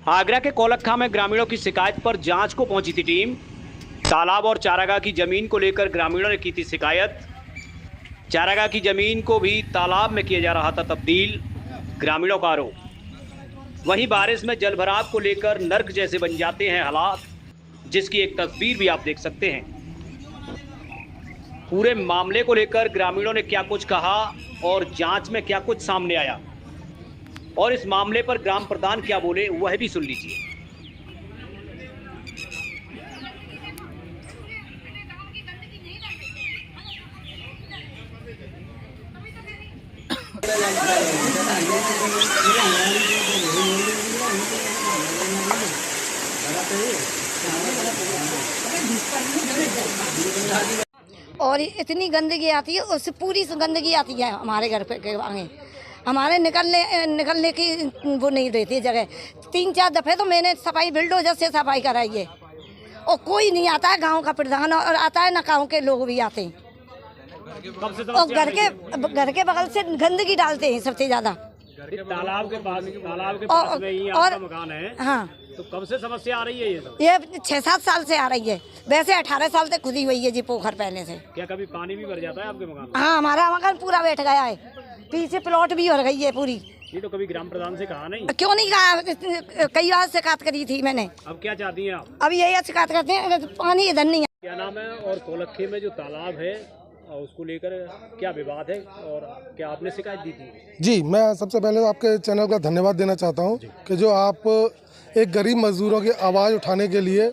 आगरा के कौलखा में ग्रामीणों की शिकायत पर जांच को पहुंची थी टीम। तालाब और चारागाह की जमीन को लेकर ग्रामीणों ने की थी शिकायत। चारागाह की जमीन को भी तालाब में किया जा रहा था तब्दील, ग्रामीणों का आरोप। वहीं बारिश में जलभराव को लेकर नर्क जैसे बन जाते हैं हालात, जिसकी एक तस्वीर भी आप देख सकते हैं। पूरे मामले को लेकर ग्रामीणों ने क्या कुछ कहा और जांच में क्या कुछ सामने आया, और इस मामले पर ग्राम प्रधान क्या बोले, वह भी सुन लीजिए। और इतनी गंदगी आती है, उससे पूरी गंदगी आती है हमारे घर पे के आगे। हमारे निकलने की वो नहीं देती जगह। 3-4 दफे तो मैंने सफाई बिल्डोजर से सफाई कराई है और कोई नहीं आता है। गांव का प्रधान और आता है ना, गांव के लोग भी आते हैं और घर के बगल से गंदगी डालते हैं सबसे ज्यादा। तालाब के पास में ही आपका मकान है। हाँ, तो कब से समस्या आ रही है ये सब? ये 6-7 साल से आ रही है। वैसे 18 साल तक खुदी हुई है जी पोखर पहले से। क्या कभी पानी भी भर जाता है आपके मकान में? हाँ, हमारा मकान पूरा बैठ गया है, पीछे प्लॉट भी भर गई है पूरी। ये तो कभी ग्राम प्रधान से कहा नहीं? क्यों नहीं कहा, कई बार शिकायत करी थी मैंने। अब क्या चाहती हैं आप? अब यही शिकायत करते हैं, पानी इधर नहीं है। क्या नाम है? और कौलखे में जो तालाब है उसको लेकर क्या विवाद है और क्या आपने शिकायत दी थी? जी, मैं सबसे पहले आपके चैनल का धन्यवाद देना चाहता हूं कि जो आप एक गरीब मजदूरों की आवाज़ उठाने के लिए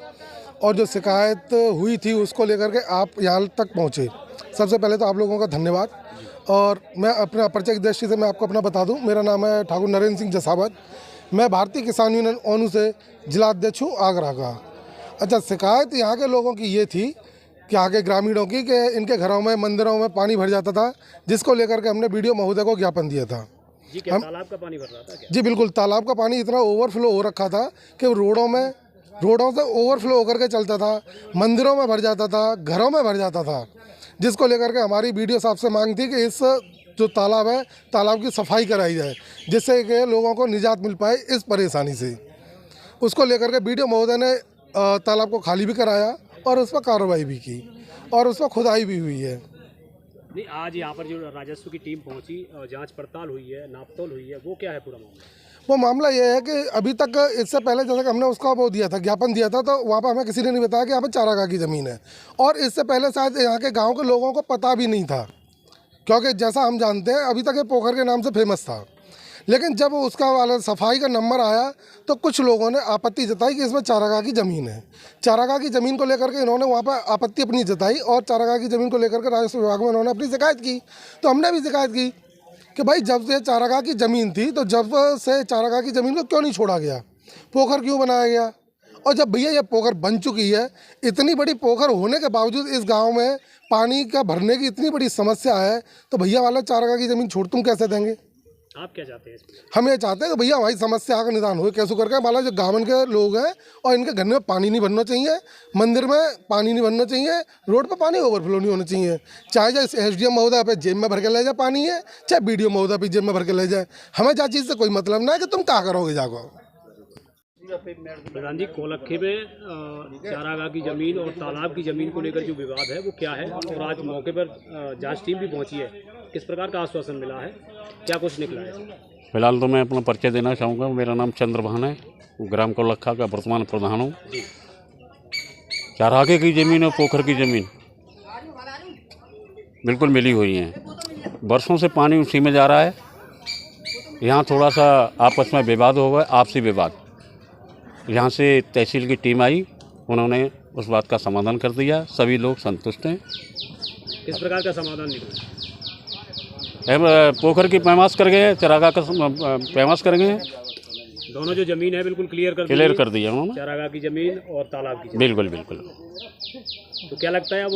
और जो शिकायत हुई थी उसको लेकर के आप यहाँ तक पहुँचे। सबसे पहले तो आप लोगों का धन्यवाद। और मैं अपने परिचय की दृष्टि से मैं आपको अपना बता दूं, मेरा नाम है ठाकुर नरेंद्र सिंह जसावत। मैं भारतीय किसान यूनियन ओनू से जिला अध्यक्ष हूँ आगरा का। अच्छा, शिकायत यहाँ के लोगों की ये थी कि यहाँ के ग्रामीणों की कि इनके घरों में मंदिरों में पानी भर जाता था, जिसको लेकर के हमने बीडीओ महोदय को ज्ञापन दिया था। जी, क्या तालाब का पानी भर रहा था क्या? जी बिल्कुल, तालाब का पानी इतना ओवरफ्लो हो रखा था कि रोडों से ओवरफ्लो होकर के चलता था, मंदिरों में भर जाता था, घरों में भर जाता था, जिसको लेकर के हमारी बीडीओ साहब से मांग थी कि इस जो तालाब है, तालाब की सफाई कराई जाए, जिससे कि लोगों को निजात मिल पाए इस परेशानी से। उसको लेकर के बीडीओ महोदय ने तालाब को खाली भी कराया और उस पर कार्रवाई भी की और उस पर खुदाई भी हुई है। नहीं, आज यहाँ पर जो राजस्व की टीम पहुँची, जांच पड़ताल हुई है, नापतोल हुई है, वो क्या है पूरा मामला? वो मामला ये है कि अभी तक इससे पहले जैसे कि हमने उसका वो दिया था, ज्ञापन दिया था, तो वहाँ पर हमें किसी ने नहीं बताया कि यहाँ पर चारागाह की ज़मीन है। और इससे पहले शायद यहाँ के गाँव के लोगों को पता भी नहीं था, क्योंकि जैसा हम जानते हैं अभी तक ये पोखर के नाम से फेमस था। लेकिन जब उसका वाला सफाई का नंबर आया तो कुछ लोगों ने आपत्ति जताई कि इसमें चारागाह की ज़मीन है। चारागाह की ज़मीन को लेकर के इन्होंने वहाँ पर आपत्ति अपनी जताई और चारागाह की ज़मीन को लेकर के राजस्व विभाग में इन्होंने अपनी शिकायत की। तो हमने भी शिकायत की कि भाई जब से चारागाह की ज़मीन थी तो जब से चारागाह की ज़मीन को क्यों नहीं छोड़ा गया, पोखर क्यों बनाया गया? और जब भैया ये पोखर बन चुकी है, इतनी बड़ी पोखर होने के बावजूद इस गाँव में पानी का भरने की इतनी बड़ी समस्या है, तो भैया वाला चारागाह की ज़मीन छोड़ तुम कैसे देंगे? आप क्या चाहते हैं इसमें? हम ये चाहते हैं कि भैया हमारी समस्या का निदान हो कैसे करके। वाला जो गाँव के लोग हैं और इनके घर में पानी नहीं भरना चाहिए, मंदिर में पानी नहीं भरना चाहिए, रोड पर पानी ओवरफ्लो नहीं होना चाहिए। चाहे एसडीएम महोदय पे जेब में भर के ले जाए पानी है, चाहे बीडीओ महोदय पे जेब में भर के ले जाए, हमें जा चीज़ से कोई मतलब ना है कि तुम क्या करोगे जाकर। प्रधान जी, कौलखे में चारागाह की ज़मीन और तालाब की ज़मीन को लेकर जो विवाद है वो क्या है, और आज मौके पर जांच टीम भी पहुंची है, किस प्रकार का आश्वासन मिला है, क्या कुछ निकला है? फिलहाल तो मैं अपना परिचय देना चाहूँगा। मेरा नाम चंद्रभान है, ग्राम कौलखा का वर्तमान प्रधान हूँ। चारागाह की ज़मीन और पोखर की ज़मीन बिल्कुल मिली हुई हैं। वर्षों से पानी उसी में जा रहा है। यहाँ थोड़ा सा आपस में विवाद हो गया, आपसी विवाद। यहाँ से तहसील की टीम आई, उन्होंने उस बात का समाधान कर दिया, सभी लोग संतुष्ट हैं। किस प्रकार का समाधान निकला? पोखर की पैमाश कर गए, चारागाह का पैमाश कर गए। दोनों जो ज़मीन है बिल्कुल क्लियर कर दिया उन्होंने, चारागाह की ज़मीन और तालाब की ज़मीन। बिल्कुल बिल्कुल। तो क्या लगता है अब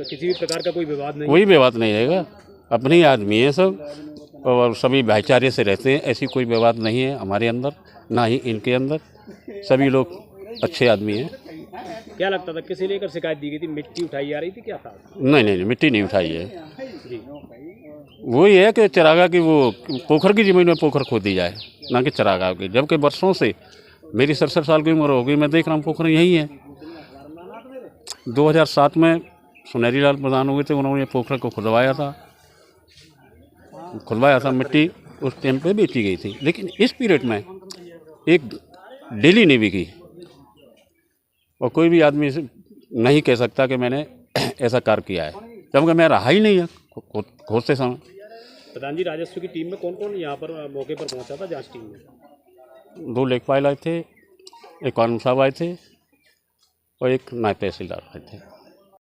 किसी भी प्रकार का कोई विवाद नहीं? कोई विवाद नहीं रहेगा, अपने आदमी है सब और सभी भाईचारे से रहते हैं। ऐसी कोई विवाद नहीं है हमारे अंदर, ना ही इनके अंदर। सभी लोग अच्छे आदमी हैं। क्या लगता था, किसी लेकर शिकायत दी गई थी, मिट्टी उठाई जा रही थी, क्या था? नहीं, मिट्टी नहीं उठाई है। वो ये है कि चारागाह की वो पोखर की ज़मीन में पोखर खोदी जाए, ना कि चारागाह की। जबकि वर्षों से मेरी 67 साल की उम्र होगी, मैं देख रहा हूँ पोखर यही है। 2007 में सुनहरी लाल प्रधान हुए थे, उन्होंने पोखर को खुदवाया था, मिट्टी उस टाइम पे बेची गई थी। लेकिन इस पीरियड में एक डेली नहीं बिकी, और कोई भी आदमी नहीं कह सकता कि मैंने ऐसा कार्य किया है, क्योंकि मैं रहा ही नहीं है खोजते समय। प्रधान जी, राजस्व की टीम में कौन कौन यहाँ पर मौके पर पहुँचा था जांच टीम में? 2 लेखपाल आए थे, एक कानून साहब आए थे और एक नायब तहसीलदार आए थे।